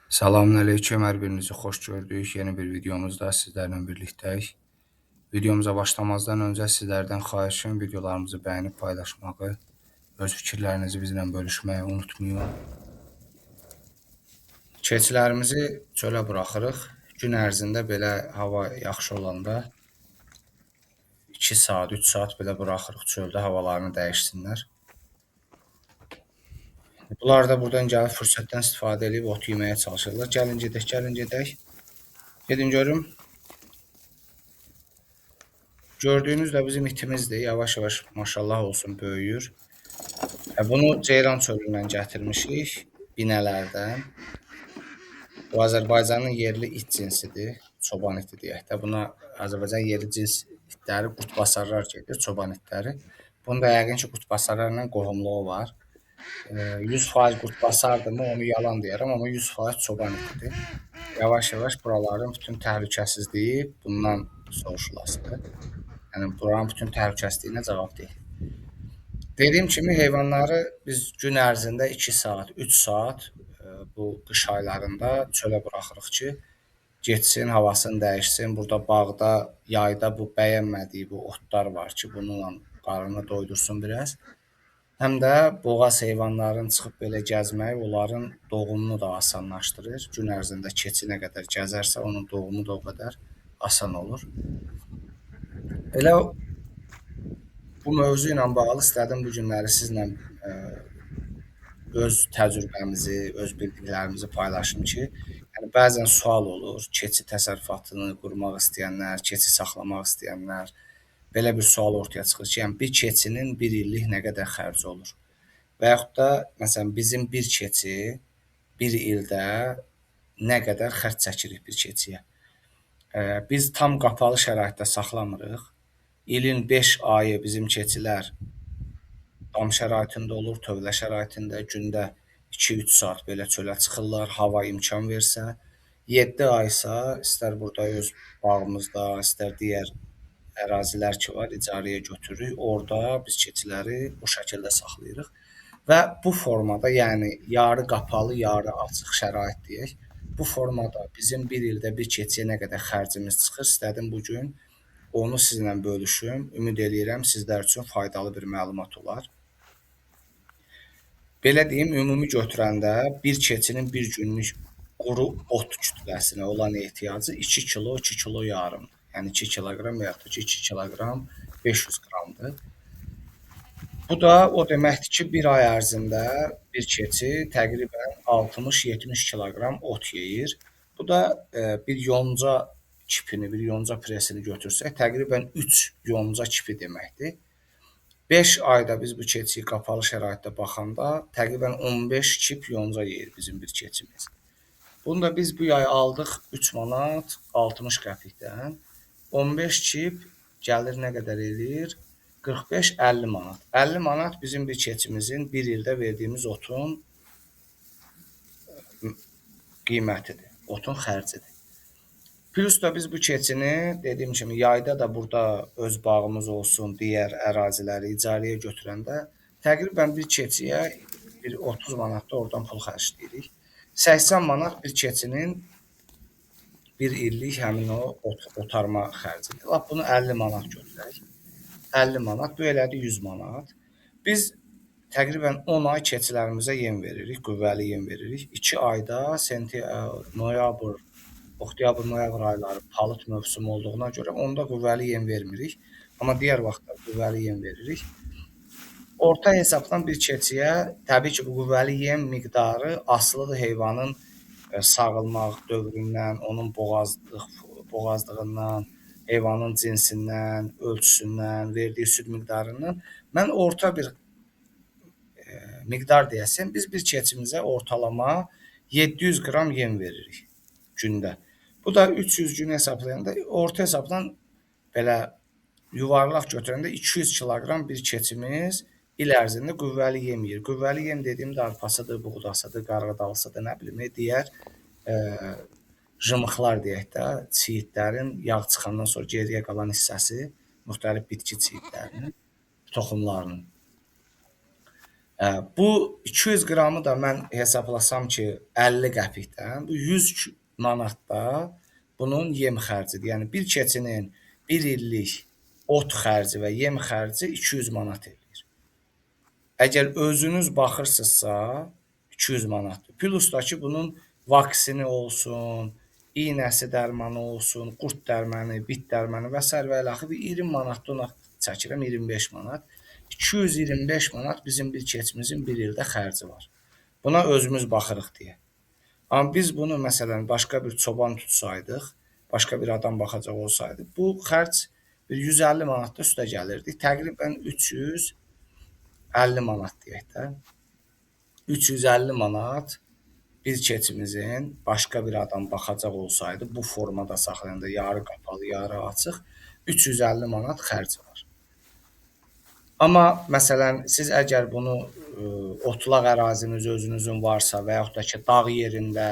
Selamünaleyküm, hər birinizi xoş gördük. Yeni bir videomuzda sizlərlə birlikdəyik. Videomuza başlamazdan öncə sizlərdən xahişim videolarımızı bəyənib paylaşmağı, öz fikirlərinizi bizlə bölüşməyi unutmayın. Keçilərimizi çölə buraxırıq. Gün ərzində belə hava yaxşı olanda 2 saat, 3 saat belə buraxırıq çöldə havalarını dəyişsinlər. Bunlar da buradan gəlib fürsətdən istifadə edib ot yeməyə çalışırlar. Gəlin gedək. Gedin görüm. Gördüyünüz də bizim itimizdir. Yavaş-yavaş maşallah olsun böyüyür. Bunu Ceyran çölündən gətirmişik, binələrdən. Bu Azərbaycanın yerli it cinsidir, çoban iti deyək də. Buna Azərbaycan yerli cins itləri qurtbasarlar gedir, çoban itləri. Bunda yəqin ki, qurtbasarlarla qohumluğu var. 100% qurtbasardırmı, onu yalan deyərəm, amma 100% çoban itidir. Yavaş-yavaş buraların bütün təhlükəsizliyi bundan soruşulasıdır. Yəni, buranın bütün təhlükəsizliyinə cavab deyil. Dediyim kimi, heyvanları biz gün ərzində 2 saat, 3 saat bu qış aylarında çölə buraxırıq ki, getsin, havasını dəyişsin. Burada bağda, yayda bu bəyənmədiyi bu otlar var ki, bununla qarnını doydursun biraz. Həm də boğaz heyvanların çıxıb belə gəzməyi onların doğumunu da asanlaşdırır. Gün ərzində keçi nə qədər gəzərsə, onun doğumu da o qədər asan olur. Elə bu mövzu ilə bağlı istədim bu günləri sizlə öz təcrübəmizi, öz bildiklərimizi paylaşım ki, yəni bəzən sual olur, keçi təsərrüfatını qurmaq istəyənlər, keçi saxlamaq istəyənlər, belə bir sual ortaya çıxır ki, yəni bir keçinin bir illik nə qədər xərci olur? Və yaxud da, məsələn, bizim bir keçi bir ildə nə qədər xərc çəkirik bir keçiyə? Biz tam qapalı şəraitdə saxlamırıq. İlin 5 ayı bizim keçilər dam şəraitində olur, tövlə şəraitində gündə 2-3 saat belə çölə çıxırlar, hava imkan versə. 7 aysa istər burada öz bağımızda, istər digər ərazilər ki var, icarəyə götürürük. Orada biz keçiləri bu şəkildə saxlayırıq. Və bu formada, yəni yarı qapalı, yarı açıq şərait deyək, bu formada bizim bir ildə bir keçiyə nə qədər xərcimiz çıxır, istədim bu gün onu sizlə bölüşüm. Ümid eləyirəm sizlər üçün faydalı bir məlumat olar. Belə deyim, ümumi götürəndə bir keçinin bir günlük quru ot kütləsinə olan ehtiyacı 2 kilo, 2 kilo yarım. Yəni 2 kiloqram və yaxud da 2 kiloqram 500 qramdır. Bu da o deməkdir ki, bir ay ərzində bir keçi təqribən 60-70 kiloqram ot yeyir. Bu da bir yonca kipini, bir yonca presini götürsək, təqribən 3 yonca kipi deməkdir. 5 ayda biz bu keçiyi qapalı şəraitdə baxanda təqribən 15 kip yonca yeyir bizim bir keçimiz. Bunu da biz bu yay aldıq 3 manat 60 qəpikdən. 15 kip gəlir nə qədər eləyir? 45-50 manat. 50 manat bizim bir keçimizin bir ildə verdiyimiz otun qiymətidir, otun xərcidir. Plus da biz bu keçini, dediyim kimi, yayda da burada öz bağımız olsun, digər əraziləri icarəyə götürəndə təqribən bir keçiyə bir 30 manat da oradan pul xərcləyirik. 80 manat bir keçinin bir illik həmin o otarma xərcidir. Lap bunu 50 manat götürək. 50 manat, bu elədi 100 manat. Biz təqribən 10 ay keçilərimizə yem veririk, qüvvəli yem veririk. 2 ayda noyabr, oktyabr, noyabr ayları palıd mövsümü olduğuna görə onda qüvvəli yem vermirik. Amma digər vaxtlar qüvvəli yem veririk. Orta hesabdan bir keçiyə, təbii ki, bu qüvvəli yem miqdarı asılıdır heyvanın sağılmaq dövründən, onun boğazlığından, heyvanın cinsindən, ölçüsündən, verdiyi süd miqdarından. Mən orta bir miqdar deyəsən, biz bir keçimizə ortalama 700 qram yem veririk gündə. Bu da 300 gün hesablayanda, orta hesabdan belə yuvarlaq götürəndə 200 kiloqram bir keçimiz il ərzində qüvvəli yem yeyir. Qüvvəli yem dediyimdə arpasıdır, buğdasıdır, qarğıdalısıdır, nə bilim, digər jımıqlar deyək də, çiyidlərin yağ çıxandan sonra geriyə qalan hissəsi müxtəlif bitki çiyidlərinin, toxumlarının. Bu 200 qramı da mən hesablasam ki, 50 qəpikdən, bu 100 manatda bunun yem xərcidir. Yəni bir keçinin 1 illik ot xərci və yem xərci 200 manat edir. Əgər özünüz baxırsınızsa 200 manatdır. Plus da ki, bunun vaksini olsun, iynəsi dərmanı olsun, qurd dərmanı, bit dərmanı və s. və ilaxır bir 20 manatda ona çəkirəm, 25 manat. 225 manat bizim bir keçimizin bir ildə xərci var. Buna özümüz baxırıq deyə. Amma biz bunu məsələn başqa bir çoban tutsaydıq, başqa bir adam baxacaq olsaydı, bu xərc bir 150 manat da üstə gəlirdi. Təqribən 350 manat deyək də. 350 manat bir keçimizin başqa bir adam baxacaq olsaydı, bu formada saxlayanda yarı qapalı, yarı açıq 350 manat xərci var. Amma məsələn siz əgər bunu otlaq əraziniz özünüzün varsa və yaxud da ki, dağ yerində,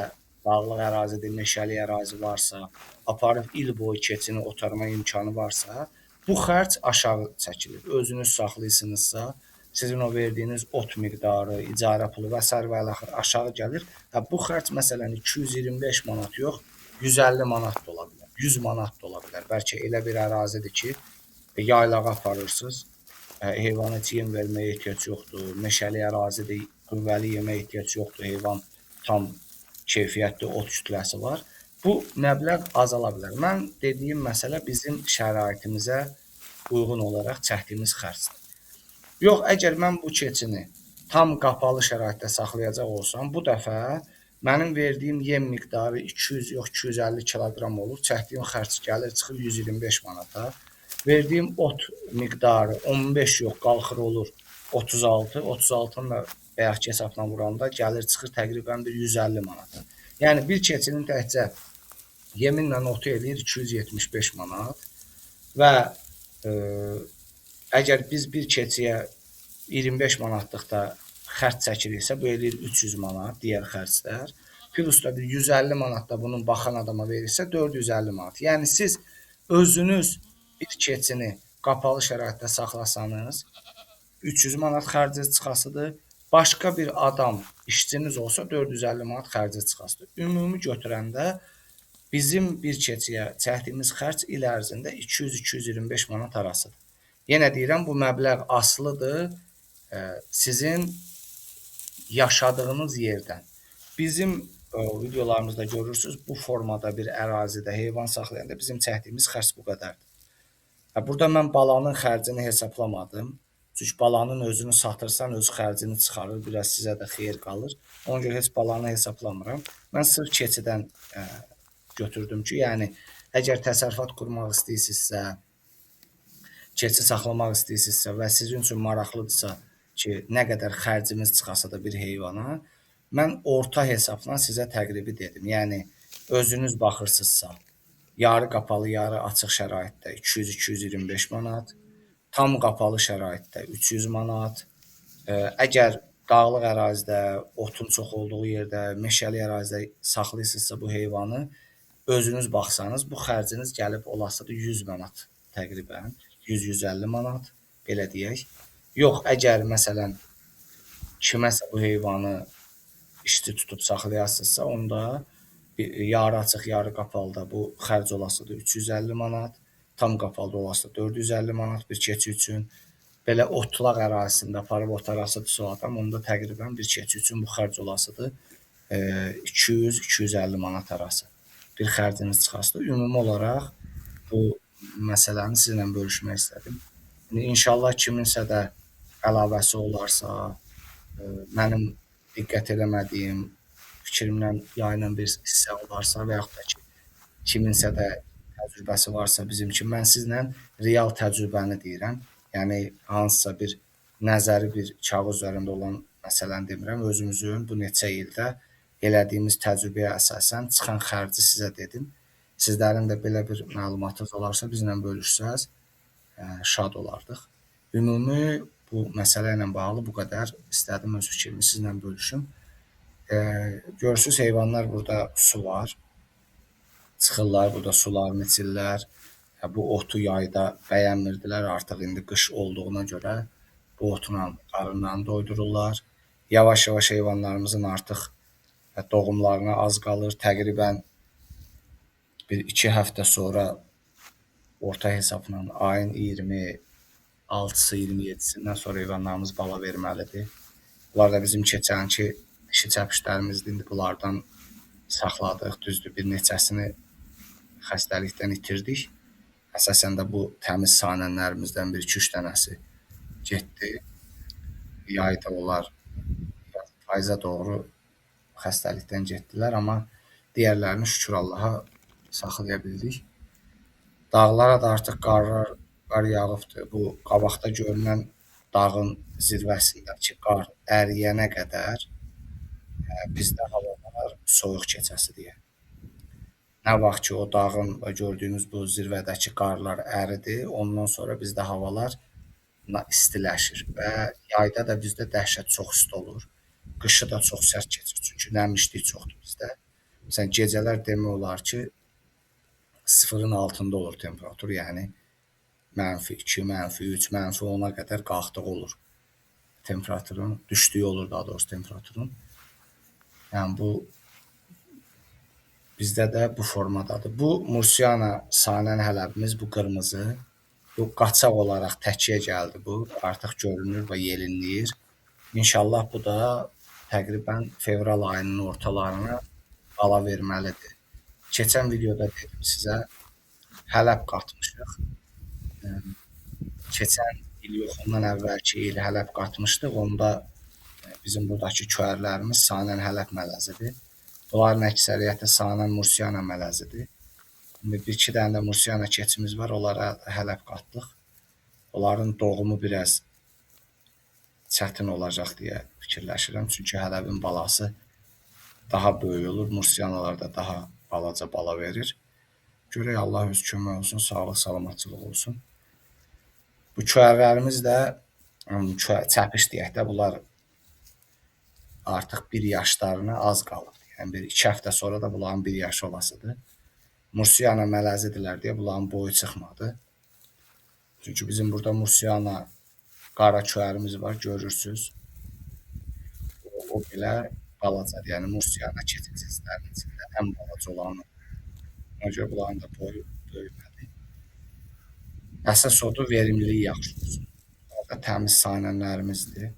dağlıq ərazidə, meşəli ərazi varsa, aparıb il boyu keçini otarma imkanı varsa, bu xərc aşağı çəkilir. Özünüz saxlayırsınızsa, sizin o verdiyiniz ot miqdarı, icarə pulu və s. və ilaxır aşağı gəlir. Bu xərc məsələn 225 manat yox, 150 manat da ola bilər, 100 manat da ola bilər. Bəlkə elə bir ərazidir ki, yaylağa aparırsınız, heyvana heç yem verməyə ehtiyac yoxdur, meşəli ərazidə qüvvəli yemə ehtiyac yoxdur, heyvan tam keyfiyyətli ot kütləsi var. Bu məbləğ azala bilər. Mən dediyim məsələ bizim şəraitimizə uyğun olaraq çəkdiyimiz xərcdir. Yox, əgər mən bu keçini tam qapalı şəraitdə saxlayacaq olsam, bu dəfə mənim verdiyim yem miqdarı 200 yox 250 kiloqram olur, çəkdiyim xərc gəlir çıxır 125 manata. Verdiyim ot miqdarı 15 yox, qalxır olur 36. 36-nı da bayaqki hesabla vuranda gəlir çıxır təqribən bir 150 manata. Yəni bir keçinin təkcə yeminlə otu eləyir 275 manat və əgər biz bir keçiyə 25 manatlıqda xərc çəkiriksə, bu eləyir 300 manat, digər xərclər. Plus da bir 150 manat da bunun baxan adama verirsə 450 manat. Yəni siz özünüz bir keçini qapalı şəraitdə saxlasanız 300 manat xərci çıxasıdır. Başqa bir adam, işçiniz olsa 450 manat xərci çıxasıdır. Ümumi götürəndə bizim bir keçiyə çəkdiyimiz xərc il ərzində 200-225 manat arasıdır. Yenə deyirəm, bu məbləğ asılıdır sizin yaşadığınız yerdən. Bizim videolarımızda görürsünüz, bu formada bir ərazidə heyvan saxlayanda bizim çəkdiyimiz xərc bu qədərdir. Burada mən balanın xərcini hesablamadım. Çünki balanın özünü satırsan, öz xərcini çıxarır, biraz sizə də xeyir qalır. Ona görə heç balanı hesablamıram. Mən sırf keçidən götürdüm ki, yəni əgər təsərrüfat qurmaq istəyirsinizsə, keçi saxlamaq istəyirsinizsə və sizin üçün maraqlıdırsa ki, nə qədər xərcimiz çıxasa da bir heyvana, mən orta hesabla sizə təqribi dedim. Yəni özünüz baxırsınızsa, yarı qapalı, yarı açıq şəraitdə 200-225 manat, tam qapalı şəraitdə 300 manat. Əgər dağlıq ərazidə, otun çox olduğu yerdə, meşəli ərazidə saxlayırsınızsa bu heyvanı, özünüz baxsanız, bu xərciniz gəlib olasıdır 100 manat təqribən, 100-150 manat, belə deyək. Yox, əgər məsələn kiməsə bu heyvanı işçi tutub saxlayasınızsa, onda yarı açıq, yarı qapalıda bu xərc olasıdır 350 manat, tam qapalıda olasıdır 450 manat bir keçi üçün. Belə otlaq ərazisində aparıb otarasıdırsa o adam, onda təqribən bir keçi üçün bu xərc olasıdır 200-250 manat arası bir xərciniz çıxasıdır. Ümumi olaraq bu məsələni sizlə bölüşmək istədim. İnşallah kiminsə də əlavəsi olarsa, mənim diqqət eləmədiyim, fikrimdən yayılan bir hissə olarsa və yaxud da ki, kiminsə də təcrübəsi varsa bizim kimi, mən sizlə real təcrübəni deyirəm. Yəni hansısa bir nəzəri bir kağız üzərində olan məsələni demirəm. Özümüzün bu neçə ildə elədiyimiz təcrübəyə əsasən çıxan xərci sizə dedim. Sizlərin də belə bir məlumatınız olarsa bizlə bölüşsəz şad olardıq. Ümumi bu məsələ ilə bağlı bu qədər istədim öz fikrimi sizlə bölüşüm. Görürsünüz heyvanlar burada su var. Çıxırlar, burada sularını içirlər. Bu otu yayda bəyənmirdilər, artıq indi qış olduğuna görə Bu otla qarınlarını doydururlar. Yavaş-yavaş heyvanlarımızın artıq doğumlarına az qalır. Təqribən bir 2 həftə sonra orta hesabla ayın 26-sı, 27-sindən sonra heyvanlarımız bala verməlidir. Bunlar da bizim keçənki dişi çəpişlərimizdir. İndi bunlardan saxladıq. Düzdür, bir neçəsini xəstəlikdən itirdik. Əsasən də bu təmiz sanənlərimizdən bir 2-3 dənəsi getdi. Yayda onlar payıza doğru xəstəlikdən getdilər, amma digərlərini şükür Allaha saxlaya bildik. Dağlara da artıq qar yağıbdır. Bu qabaqda görünən dağın zirvəsindəki qar əriyənə qədər bizdə havalar soyuq keçəsi deyə. Nə vaxt ki o dağın gördüyünüz bu zirvədəki qarlar əridi, ondan sonra bizdə havalar istiləşir və yayda da bizdə dəhşət çox isti olur. Qışı da çox sərt keçir, çünki nəmişlik çoxdur bizdə. Məsələn, gecələr demək olar ki, sıfırın altında olur temperatur, yəni -2, -3, -10-a qədər qalxdığı olur temperaturun, düşdüyü olur daha doğrusu temperaturun. Yəni bu bizdə də bu formadadır. Bu Mursiana Sanən hələbimiz, bu qırmızı. Bu qaçaq olaraq təkiyə gəldi bu. Artıq görünür və yelinləyir. İnşallah bu da təqribən fevral ayının ortalarına bala verməlidir. Keçən videoda dedim sizə, hələb qatmışıq. Keçən il yox, ondan əvvəlki il hələb qatmışdıq. Onda bizim buradakı köyərlərimiz Sanən hələb mələzidir. Bunların əksəriyyəti Sanən Mursiana mələzidir. Bir-iki dənə də Mursiana keçimiz var, onlara hələb qatdıq. Onların doğumu biraz çətin olacaq deyə fikirləşirəm. Çünki hələbin balası daha böyük olur, Mursianalar da daha balaca bala verir. Görək Allah öz kömək olsun, sağlıq, salamatçılıq olsun. Bu köyərlərimiz də çəpiş deyək də, bunlar artıq 1 yaşlarına az qalıb. Yəni bir 2 həftə sonra da bunların 1 yaşı olasıdır. Mursiana mələzidirlər deyə bunların boyu çıxmadı. Çünki bizim burada Mursiana qara köyərimiz var, görürsünüz. O belə balacadır. Yəni Mursiana keçəcəklərinin içində ən balaca olanı. Ona görə bunların da boyu böyümədi. Əsas odur, verimliliyi yaxşı olsun. Orada təmiz sanənlərimizdir.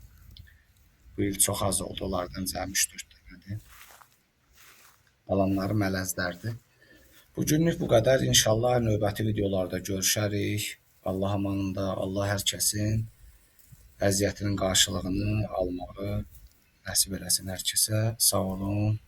Bu il çox az oldu, onlardan cəmi 3-4 dənədir. Qalanları mələzlərdir. Bugünlük bu qədər. İnşallah növbəti videolarda görüşərik. Allah amanında, Allah hər kəsin əziyyətinin qarşılığını almağı nəsib eləsin hər kəsə. Sağ olun.